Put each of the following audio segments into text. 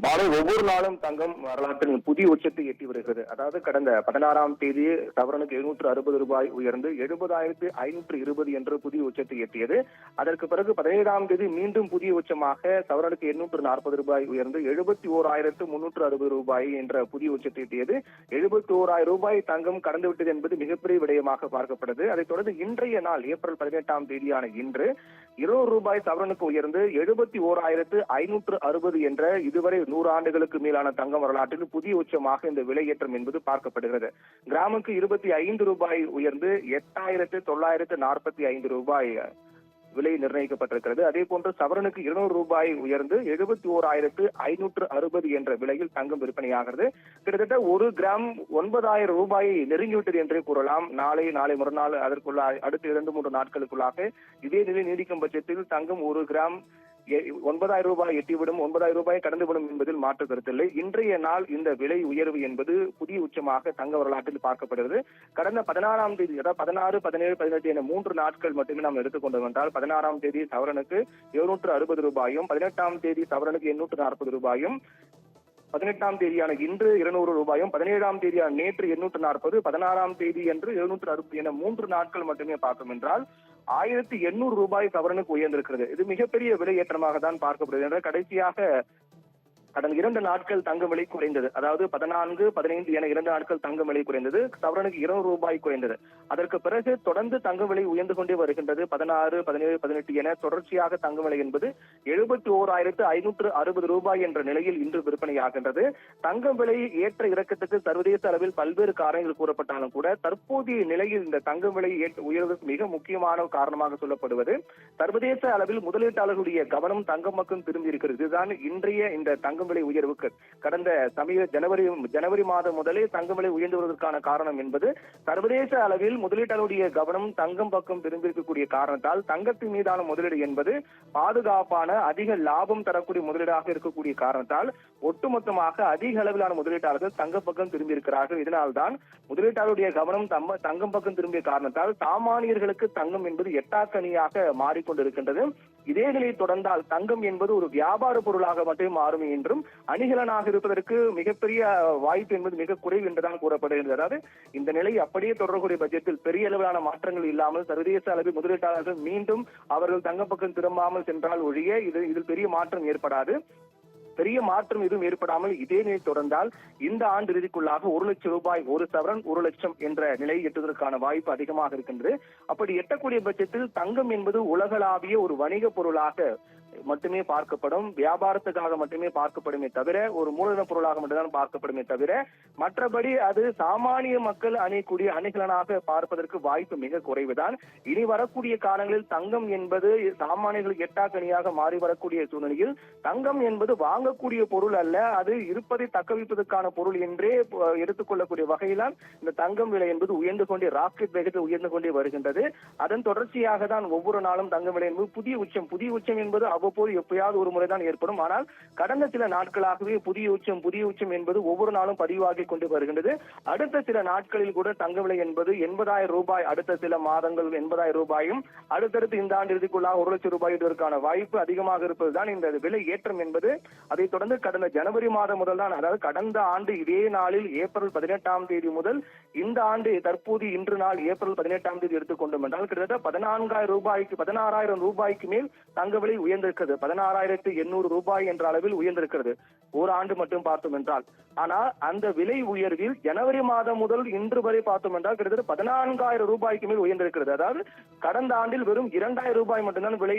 பாலை ஒவ்வொரு நாளும் தங்கம் வரலாற்றில் புதிய உச்சத்தை எட்டி வருகிறது. அதாவது கடந்த 16ஆம் தேதி சவரனுக்கு 760 ரூபாய் உயர்ந்து 70,520 என்ற புதிய உச்சத்தை எட்டியது. அதற்கு பிறகு 17ஆம் தேதி மீண்டும் புதிய உச்சமாக சவரனுக்கு 840 ரூபாய் உயர்ந்து 71,360 ரூபாய் என்ற புதிய உச்சத்தை எட்டியது. 71,000 ரூபாய் தங்கம் கடந்துவிட்டது என்பது மிகப்பெரிய விடயமாக பார்க்கப்படுது. அதைத் தொடர்ந்து இன்றைய நாள் ஏப்ரல் 18ஆம் தேதியான இன்று 200 ரூபாய் சவரனுக்கு உயர்ந்து 71,560 என்ற இதுவரை 100 ஆண்டுகளுக்கு மேலான தங்கம் வரலாற்றில் புதிய உச்சமாக இந்த விலையேற்றம் என்பது பார்க்கப்படுகிறது. கிராமுக்கு 25 ரூபாய் உயர்ந்து 8,945 ரூபாய் விலை நிர்ணயிக்கப்பட்டிருக்கிறது. அதே போன்று சவரனுக்கு 200 ரூபாய் உயர்ந்து 71,560 என்ற விலையில் தங்கம் விற்பனையாகிறது. கிட்டத்தட்ட 1 கிராம் 9,000 ரூபாயை நெருங்கிவிட்டது என்றே கூறலாம். நாளை மறுநாள் அதற்குள்ள அடுத்த 2-3 நாட்களுக்குள்ளாக இதே நிலை நீடிக்கும் பட்சத்தில் தங்கம் 1 கிராம் 9,000 ரூபாய் எட்டிவிடும், 9,000 ரூபாய் கடந்துவிடும் என்பதில் மாற்று கருத்தில்லை. இன்றைய நாள் இந்த விலை உயர்வு என்பது புதிய உச்சமாக தங்க வரலாற்றில் பார்க்கப்படுகிறது. கடந்த 16ஆம் தேதி, அதாவது 16, 17, 18 என 3 நாட்கள் மட்டுமே நாம் எடுத்துக்கொண்டோம் என்றால் 16ஆம் தேதி சவரனுக்கு 760 ரூபாயும், 18ஆம் தேதி சவரனுக்கு 840 ரூபாயும், 18ஆம் தேதியான இன்று 200 ரூபாயும், 17ஆம் தேதியான நேற்று 840, 16ஆம் தேதி என்று 760 என 3 நாட்கள் மட்டுமே பார்த்தோம் என்றால் 1,800 ரூபாய் சவரனுக்கு உயர்ந்திருக்கிறது. இது மிகப்பெரிய விலையேற்றமாக தான் பார்க்கப்படுகிறது என்ற கடைசியாக கடந்த 2 நாட்கள் தங்க விலை குறைந்தது. அதாவது 14, 15 என 2 நாட்கள் தங்க விலை குறைந்தது. சவரனுக்கு 200 ரூபாய் குறைந்தது. அதற்கு பிறகு தொடர்ந்து தங்க விலை உயர்ந்து கொண்டே வருகின்றது. 16, 17, 18 என தொடர்ச்சியாக தங்க விலை என்பது 71,560 ரூபாய் என்ற நிலையில் இன்று விற்பனையாகின்றது. தங்கம் விலை ஏற்ற இறக்கத்துக்கு சர்வதேச அளவில் பல்வேறு காரணங்கள் கூறப்பட்டாலும் கூட தற்போதைய நிலையில் இந்த தங்க விலை உயர்வுக்கு மிக முக்கியமான காரணமாக சொல்லப்படுவது சர்வதேச அளவில் முதலீட்டாளர்களுடைய கவனம் தங்கம் பக்கம் திரும்பி இருக்கிறது. இதுதான் இன்றைய இந்த தங்கம் விலை உயர்வுக்கு கடந்த ஜனவரி மாதம் முதலே தங்கம் விலை உயர்ந்து வருவதற்கான காரணம் என்பது சர்வதேச அளவில் முதலீட்டாளருடைய கவனம் தங்கம் பக்கம் திரும்பியிருக்கக்கூடிய காரணத்தால் தங்கத்தின் மீதான முதலீடு என்பது பாதுகாப்பான அதிக லாபம் தரக்கூடிய முதலீடாக இருக்கக்கூடிய காரணத்தால் ஒட்டுமொத்தமாக அதிக அளவிலான முதலீட்டாளர்கள் தங்க பக்கம் திரும்பி இருக்கிறார்கள். இதனால்தான் முதலீட்டாளருடைய கவனம் தங்கம் பக்கம் திரும்பிய காரணத்தால் சாமானியர்களுக்கு தங்கம் என்பது எட்டாக்கணியாக மாறிக்கொண்டிருக்கின்றது. இதே நிலை தொடர்ந்தால் தங்கம் என்பது ஒரு வியாபார பொருளாக மட்டுமே மாறும் என்றும் அணிகலனாக இருப்பதற்கு மிகப்பெரிய வாய்ப்பு என்பது மிக குறைவு என்றுதான் கூறப்படுகிறது. அதாவது இந்த நிலை அப்படியே தொடரக்கூடிய பட்சத்தில் பெரிய அளவிலான மாற்றங்கள் இல்லாமல் சர்வதேச அளவில் முதலீட்டாளர்கள் மீண்டும் அவர்கள் தங்க பக்கம் திரும்பாமல் சென்றால் ஒழிய இதில் பெரிய மாற்றம் ஏற்படாது. பெரிய மாற்றம் எதுவும் ஏற்படாமல் இதே நிலை தொடர்ந்தால் இந்த ஆண்டு இறுதிக்குள்ளாக 1 லட்சம் ரூபாய், 1 சவரன் 1 லட்சம் என்ற நிலை எட்டுவதற்கான வாய்ப்பு அதிகமாக இருக்கின்றது. அப்படி எட்டக்கூடிய பட்சத்தில் தங்கம் என்பது உலகளாவிய ஒரு வணிக பொருளாக மட்டுமே பார்க்கப்படும், வியாபாரத்துக்காக மட்டுமே பார்க்கப்படுமே தவிர ஒரு மூலதன பொருளாக மட்டும்தான் பார்க்கப்படுமே தவிர மற்றபடி அது சாமானிய மக்கள் அணியக்கூடிய அணிகலனாக பார்ப்பதற்கு வாய்ப்பு மிக குறைவுதான். இனி வரக்கூடிய காலங்களில் தங்கம் என்பது சாமானியர்களுக்கு எட்டாக்கணியாக மாறி வரக்கூடிய சூழ்நிலையில் தங்கம் என்பது வாங்கக்கூடிய பொருள் அல்ல, அது இருப்பதை தக்க வைப்பதற்கான பொருள் என்றே எடுத்துக்கொள்ளக்கூடிய வகையில்தான் இந்த தங்கம் விலை என்பது உயர்ந்து கொண்டே ராக்கெட் வேகத்தில் உயர்ந்து கொண்டே வருகின்றது. அதன் தொடர்ச்சியாக தான் ஒவ்வொரு நாளும் தங்கம் விலை என்பது புதிய உச்சம் என்பது அவ்வப்போது எப்பயாவது ஒரு முறைதான் ஏற்படும். ஆனால் கடந்த சில நாட்களாகவே புதிய உச்சம் என்பது ஒவ்வொரு நாளும் பதிவாகி கொண்டு வருகின்றது. அடுத்த சில நாட்களில் கூட தங்க விலை என்பது 80,000 ரூபாய், அடுத்த சில மாதங்கள் 80,000 ரூபாயும், அடுத்தடுத்து இந்த ஆண்டு இறுதிக்குள்ளாக 1 லட்சம் ரூபாய் இதற்கான வாய்ப்பு அதிகமாக இருப்பதுதான் இந்த விலை ஏற்றம் என்பது. அதைத் தொடர்ந்து கடந்த ஜனவரி மாதம் முதல் தான், அதாவது கடந்த ஆண்டு இதே நாளில் ஏப்ரல் 18ஆம் தேதி முதல் இந்த ஆண்டு தற்போது இன்று நாள் ஏப்ரல் 18ஆம் தேதி எடுத்துக்கொண்டோம் என்றால் கிட்டத்தட்ட 16,000 ரூபாய்க்கு மேல் தங்க விலை உயர்ந்திருக்கிறது. 16,800 ரூபாய் என்ற அளவில் உயர்ந்திருக்கிறது ஒரு ஆண்டு மட்டும் பார்த்தோம் என்றால். ஆனால் அந்த விலை உயர்வில் ஜனவரி மாதம் முதல் இன்று வரை பார்த்தோம் என்றால் கிட்டத்தட்ட 14,000 ரூபாய்க்கு மேல் உயர்ந்திருக்கிறது. அதாவது கடந்த ஆண்டில் வெறும் 2,000 ரூபாய் மட்டும்தான் விலை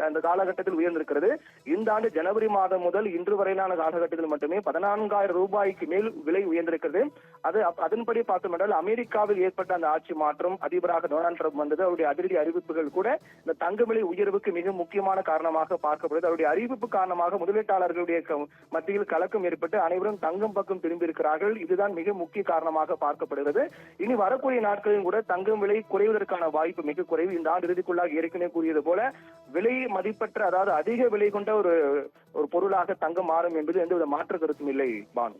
அந்த காலகட்டத்தில் உயர்ந்திருக்கிறது. இந்த ஆண்டு ஜனவரி மாதம் முதல் இன்று வரையிலான காலகட்டத்தில் மட்டுமே 14,000 ரூபாய்க்கு மேல் விலை உயர்ந்திருக்கிறது. அதன்படி பார்த்தோம் என்றால் அமெரிக்காவில் ஏற்பட்ட அந்த ஆட்சி மாற்றம், அதிபராக டொனால்ட் ட்ரம்ப் வந்தது, அவருடைய அதிரடி அறிவிப்புகள் கூட இந்த தங்க விலை உயர்வுக்கு மிக முக்கியமான காரணமாக பார்க்கப்படுது. அவருடைய அறிவிப்பு காரணமாக முதலீட்டாளர்களுடைய மத்தியில் கலக்கம் ஏற்பட்டு அனைவரும் தங்கம் பக்கம் திரும்பி இருக்கிறார்கள். இதுதான் மிக முக்கிய காரணமாக பார்க்கப்படுகிறது. இனி வரக்கூடிய நாட்களில் கூட தங்கம் விலை குறைவதற்கான வாய்ப்பு மிக குறைவு. இந்த ஆண்டு இறுதிக்குள்ளாக ஏற்கனவே கூறியது போல விலை மதிப்பற்ற, அதாவது அதிக விலை கொண்ட ஒரு பொருளாக தங்கம் மாறும் என்பது எந்தவித மாற்று கருத்தும் இல்லை பானு.